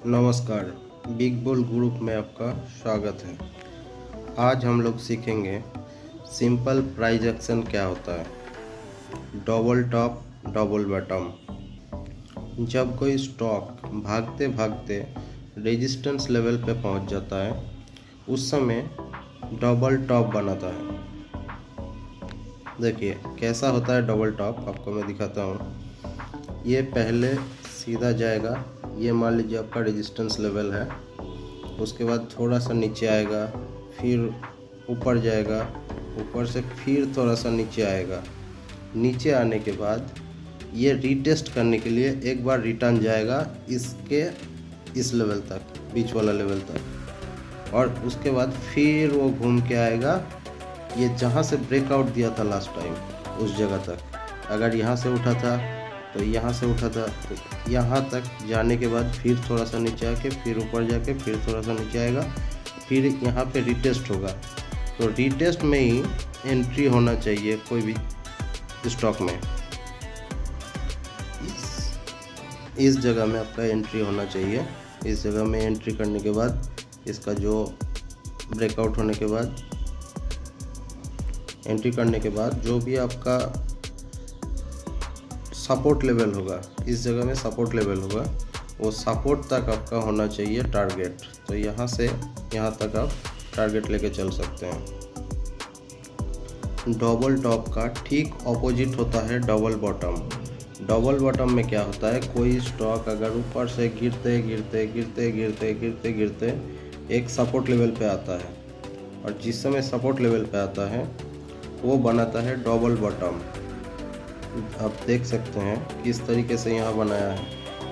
नमस्कार, big bull group में आपका स्वागत है। आज हम लोग सीखेंगे सिंपल प्राइस एक्शन क्या होता है, डबल टॉप डबल बॉटम। जब कोई स्टॉक भागते भागते रेजिस्टेंस लेवल पे पहुंच जाता है, उस समय डबल टॉप बनाता है। देखिए कैसा होता है डबल टॉप, आपको मैं दिखाता हूँ। ये पहले सीधा जाएगा, ये मान लीजिए आपका रेजिस्टेंस लेवल है, उसके बाद थोड़ा सा नीचे आएगा, फिर ऊपर जाएगा, ऊपर से फिर थोड़ा सा नीचे आएगा। नीचे आने के बाद ये रीटेस्ट करने के लिए एक बार रिटर्न जाएगा इसके इस लेवल तक, बीच वाला लेवल तक, और उसके बाद फिर वो घूम के आएगा ये जहाँ से ब्रेकआउट दिया था लास्ट टाइम उस जगह तक। अगर यहाँ से उठा था तो यहाँ से उठा था, तो यहाँ तक जाने के बाद फिर थोड़ा सा नीचे आके फिर ऊपर जाके फिर थोड़ा सा नीचे आएगा, फिर यहाँ पे रीटेस्ट होगा। तो रीटेस्ट में ही एंट्री होना चाहिए कोई भी स्टॉक में। इस जगह में आपका एंट्री होना चाहिए। इस जगह में एंट्री करने के बाद इसका जो ब्रेकआउट होने के बाद, एंट्री करने के बाद जो भी आपका सपोर्ट लेवल होगा, इस जगह में सपोर्ट लेवल होगा, वो सपोर्ट तक आपका होना चाहिए टारगेट। तो यहाँ से यहाँ तक आप टारगेट लेके चल सकते हैं। डबल टॉप का ठीक ऑपोजिट होता है डबल बॉटम। डबल बॉटम में क्या होता है, कोई स्टॉक अगर ऊपर से गिरते गिरते गिरते गिरते गिरते गिरते एक सपोर्ट लेवल पे आता है, और जिस समय सपोर्ट लेवल पे आता है वो बनाता है डबल बॉटम। आप देख सकते हैं किस तरीके से यहाँ बनाया है।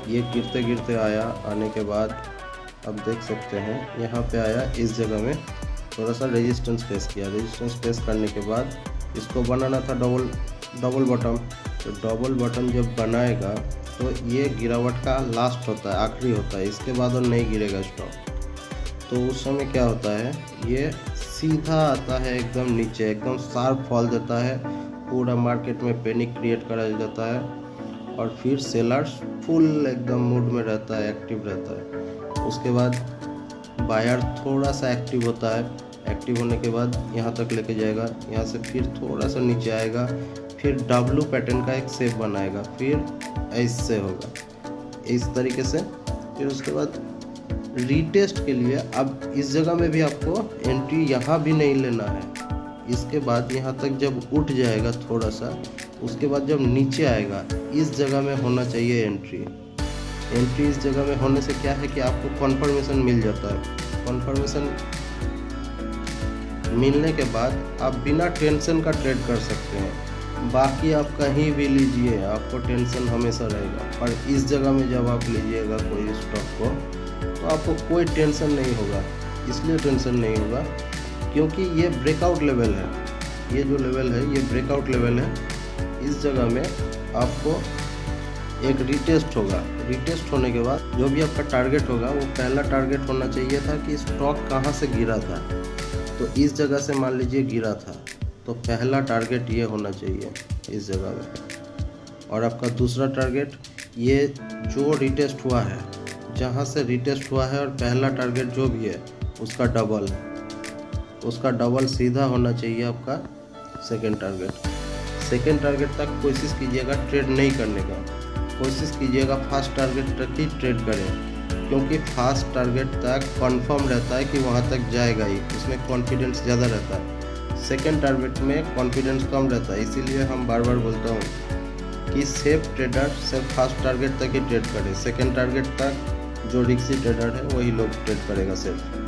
ये गिरते गिरते आया, आने के बाद आप देख सकते हैं यहाँ पे आया, इस जगह में थोड़ा सा रेजिस्टेंस फेस किया। रेजिस्टेंस फेस करने के बाद इसको बनाना था डबल बॉटम। तो डबल बॉटम जब बनाएगा तो ये गिरावट का लास्ट होता है, आखिरी होता है, इसके बाद और नहीं गिरेगा स्टॉक। तो उस समय क्या होता है, ये सीधा आता है एकदम नीचे, एकदम शार्प फॉल देता है, पूरा मार्केट में पैनिक क्रिएट करा जाता है, और फिर सेलर्स फुल एकदम मूड में रहता है, एक्टिव रहता है। उसके बाद बायर थोड़ा सा एक्टिव होता है, एक्टिव होने के बाद यहाँ तक लेके जाएगा, यहाँ से फिर थोड़ा सा नीचे आएगा, फिर डब्लू पैटर्न का एक शेप बनाएगा, फिर ऐसे होगा इस तरीके से। फिर उसके बाद रीटेस्ट के लिए अब इस जगह में भी आपको एंट्री यहाँ भी नहीं लेना है। इसके बाद यहाँ तक जब उठ जाएगा थोड़ा सा, उसके बाद जब नीचे आएगा इस जगह में होना चाहिए एंट्री। एंट्री इस जगह में होने से क्या है कि आपको कॉन्फर्मेशन मिल जाता है। कॉन्फर्मेशन मिलने के बाद आप बिना टेंशन का ट्रेड कर सकते हैं। बाकी आप कहीं भी लीजिए, आपको टेंशन हमेशा रहेगा, पर इस जगह में जब आप लीजिएगा कोई स्टॉक को तो आपको कोई टेंशन नहीं होगा। इसलिए टेंशन नहीं होगा क्योंकि ये ब्रेकआउट लेवल है। ये जो लेवल है ये ब्रेकआउट लेवल है। इस जगह में आपको एक रीटेस्ट होगा। रीटेस्ट होने के बाद जो भी आपका टारगेट होगा वो पहला टारगेट होना चाहिए था कि स्टॉक कहाँ से गिरा था। तो इस जगह से मान लीजिए गिरा था, तो पहला टारगेट ये होना चाहिए इस जगह में। और आपका दूसरा टारगेट ये जो रीटेस्ट हुआ है, जहाँ से रीटेस्ट हुआ है, और पहला टारगेट जो भी है उसका डबल सीधा होना चाहिए आपका सेकंड टारगेट। सेकंड टारगेट तक कोशिश कीजिएगा ट्रेड नहीं करने का, कोशिश कीजिएगा फास्ट टारगेट तक ही ट्रेड करें, क्योंकि फास्ट टारगेट तक कंफर्म रहता है कि वहाँ तक जाएगा ही, उसमें कॉन्फिडेंस ज़्यादा रहता है। सेकंड टारगेट में कॉन्फिडेंस कम रहता है। इसीलिए हम बार बार बोलता हूँ कि सेफ ट्रेडर सिर्फ फास्ट टारगेट तक ही ट्रेड करें। सेकंड टारगेट तक जो रिक्सी ट्रेडर है वही लोग ट्रेड करेगा सिर्फ।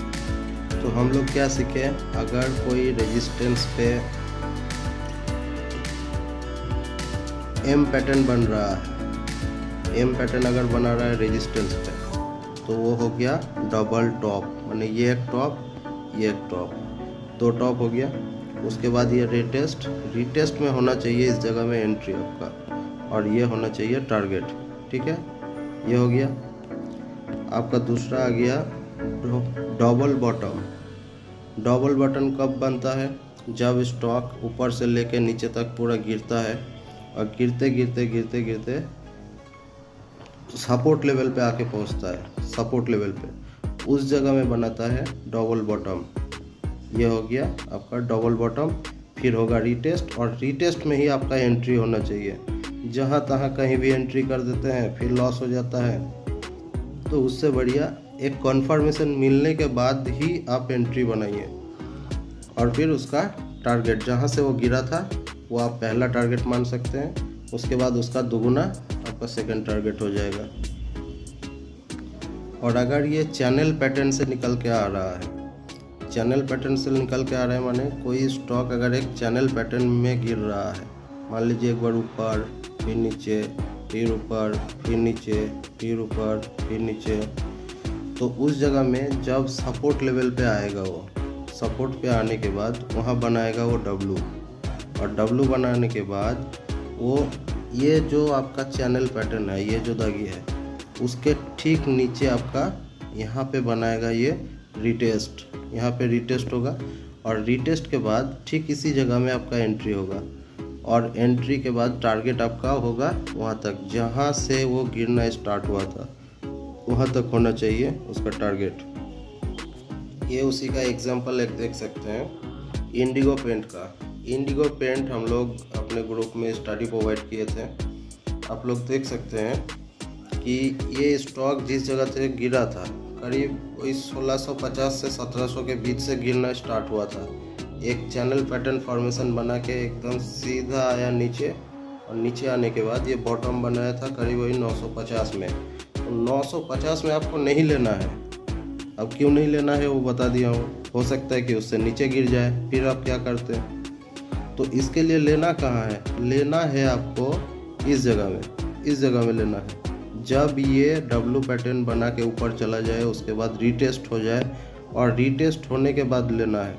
तो हम लोग क्या सीखे, अगर कोई रेजिस्टेंस पे एम पैटर्न बन रहा है, एम पैटर्न अगर बना रहा है रेजिस्टेंस पे, तो वो हो गया डबल टॉप। माने ये एक टॉप, ये एक टॉप, दो टॉप हो गया। उसके बाद ये रीटेस्ट में होना चाहिए इस जगह में एंट्री आपका, और ये होना चाहिए टारगेट। ठीक है, ये हो गया आपका। दूसरा आ गया डबल बॉटम। डबल बॉटम कब बनता है, जब स्टॉक ऊपर से लेके नीचे तक पूरा गिरता है, और गिरते गिरते गिरते गिरते सपोर्ट लेवल पे आके पहुंचता है, सपोर्ट लेवल पे उस जगह में बनाता है डबल बॉटम। ये हो गया आपका डबल बॉटम। फिर होगा रीटेस्ट, और रीटेस्ट में ही आपका एंट्री होना चाहिए। जहाँ तहाँ कहीं भी एंट्री कर देते हैं फिर लॉस हो जाता है। तो उससे बढ़िया एक कॉन्फर्मेशन मिलने के बाद ही आप एंट्री बनाइए, और फिर उसका टारगेट जहाँ से वो गिरा था वो आप पहला टारगेट मान सकते हैं। उसके बाद उसका दुगुना आपका सेकंड टारगेट हो जाएगा। और अगर ये चैनल पैटर्न से निकल के आ रहा है, चैनल पैटर्न से निकल के आ रहा है माने कोई स्टॉक अगर एक चैनल पैटर्न में गिर रहा है, मान लीजिए एक बार ऊपर फिर नीचे, फिर ऊपर फिर नीचे, फिर ऊपर फिर नीचे, तो उस जगह में जब सपोर्ट लेवल पे आएगा, वो सपोर्ट पे आने के बाद वहाँ बनाएगा वो डब्लू, और डब्लू बनाने के बाद वो ये जो आपका चैनल पैटर्न है, ये जो दागी है, उसके ठीक नीचे आपका यहाँ पे बनाएगा ये रीटेस्ट। यहाँ पे रीटेस्ट होगा, और रीटेस्ट के बाद ठीक इसी जगह में आपका एंट्री होगा, और एंट्री के बाद टारगेट आपका होगा वहाँ तक जहाँ से वो गिरना स्टार्ट हुआ था, वहाँ तक होना चाहिए उसका टारगेट। ये उसी का एग्जांपल एक देख सकते हैं इंडिगो पेंट का। इंडिगो पेंट हम लोग अपने ग्रुप में स्टडी प्रोवाइड किए थे। आप लोग देख सकते हैं कि ये स्टॉक जिस जगह से गिरा था, करीब वही 1650 से 1700 के बीच से गिरना स्टार्ट हुआ था। एक चैनल पैटर्न फॉर्मेशन बना के एकदम सीधा आया नीचे, और नीचे आने के बाद ये बॉटम बनाया था करीब वही 950 में। तो 950 में आपको नहीं लेना है। अब क्यों नहीं लेना है वो बता दिया हूँ। हो सकता है कि उससे नीचे गिर जाए, फिर आप क्या करते हैं। तो इसके लिए लेना कहाँ है, लेना है आपको इस जगह में, इस जगह में लेना है। जब ये डब्लू पैटर्न बना के ऊपर चला जाए, उसके बाद रीटेस्ट हो जाए, और रीटेस्ट होने के बाद लेना है।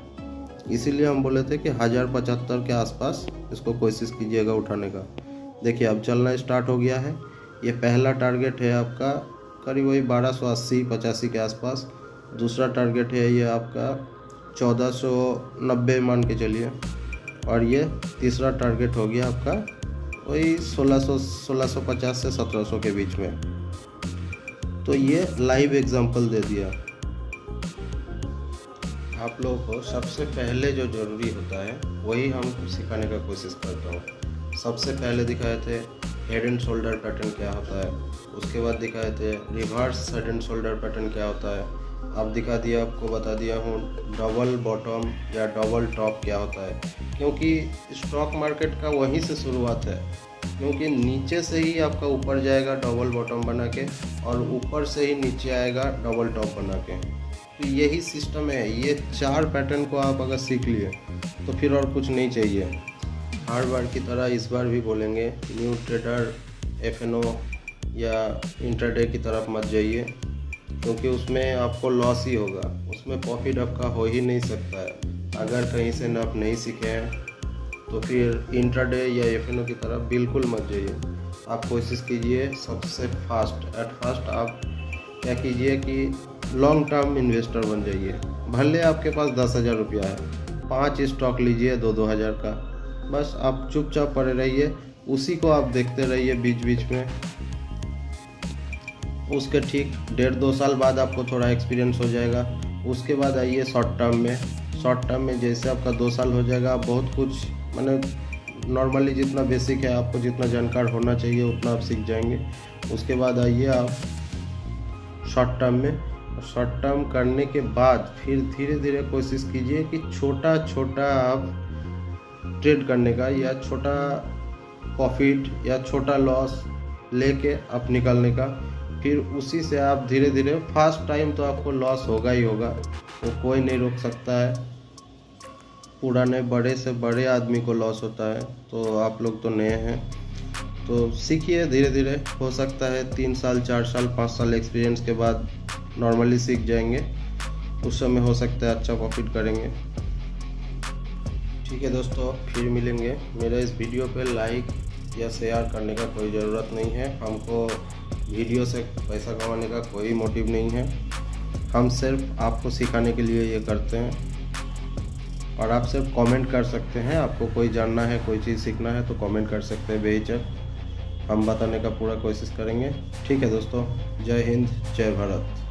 इसीलिए हम बोले थे कि 1075 के आसपास इसको कोशिश कीजिएगा उठाने का। देखिए अब चलना स्टार्ट हो गया है। ये पहला टारगेट है आपका करीब वही 1280-85 के आसपास। दूसरा टारगेट है ये आपका 1490 मान के चलिए, और ये तीसरा टारगेट हो गया आपका वही 1650 से 1700 के बीच में। तो ये लाइव एग्जांपल दे दिया। आप लोगों को सबसे पहले जो ज़रूरी होता है वही हम सिखाने का कोशिश करता हूँ। सबसे पहले दिखाए थे हेड एंड शोल्डर पैटर्न क्या होता है, उसके बाद दिखाए थे reverse head and shoulder pattern क्या होता है। अब दिखा दिया, आपको बता दिया हूँ डबल बॉटम या डबल टॉप क्या होता है, क्योंकि स्टॉक मार्केट का वहीं से शुरुआत है। क्योंकि नीचे से ही आपका ऊपर जाएगा डबल बॉटम बना के, और ऊपर से ही नीचे आएगा डबल टॉप बना के। तो यही सिस्टम है। ये 4 पैटर्न को आप अगर सीख लिए तो फिर और कुछ नहीं चाहिए। हर बार की तरह इस बार भी बोलेंगे, न्यू ट्रेडर FNO या इंट्राडे की तरफ मत जाइए, क्योंकि उसमें आपको लॉस ही होगा, उसमें प्रॉफिट आपका हो ही नहीं सकता है। अगर कहीं से ना आप नहीं सीखे हैं तो फिर इंट्राडे या FNO की तरफ बिल्कुल मत जाइए। आप कोशिश कीजिए सबसे फास्ट आप क्या कीजिए कि लॉन्ग टर्म इन्वेस्टर बन जाइए। भले आपके पास 10,000 रुपया है, 5 स्टॉक लीजिए 2-2 हज़ार का, बस आप चुपचाप पड़े रहिए, उसी को आप देखते रहिए बीच बीच में। उसके ठीक 1.5-2 साल बाद आपको थोड़ा एक्सपीरियंस हो जाएगा। उसके बाद आइए शॉर्ट टर्म में। शॉर्ट टर्म में जैसे आपका 2 साल हो जाएगा, आप बहुत कुछ मैंने नॉर्मली जितना बेसिक है, आपको जितना जानकार होना चाहिए उतना आप सीख जाएंगे। उसके बाद आइए आप शॉर्ट टर्म में। शॉर्ट टर्म करने के बाद फिर धीरे धीरे कोशिश कीजिए कि छोटा छोटा आप ट्रेड करने का, या छोटा प्रॉफिट या छोटा लॉस लेके आप निकालने का। फिर उसी से आप धीरे धीरे, फर्स्ट टाइम तो आपको लॉस होगा ही होगा, वो कोई नहीं रोक सकता है। पुराने बड़े से बड़े आदमी को लॉस होता है, तो आप लोग तो नए हैं, तो सीखिए धीरे धीरे। हो सकता है 3 साल 4 साल 5 साल एक्सपीरियंस के बाद नॉर्मली सीख जाएंगे। उस समय हो सकता है अच्छा प्रॉफिट करेंगे। ठीक है दोस्तों, फिर मिलेंगे। मेरे इस वीडियो पे लाइक या शेयर करने का कोई ज़रूरत नहीं है। हमको वीडियो से पैसा कमाने का कोई मोटिव नहीं है। हम सिर्फ आपको सिखाने के लिए ये करते हैं। और आप सिर्फ कमेंट कर सकते हैं। आपको कोई जानना है, कोई चीज़ सीखना है तो कमेंट कर सकते हैं बेहिचक। हम बताने का पूरा कोशिश करेंगे। ठीक है दोस्तों, जय हिंद, जय भारत।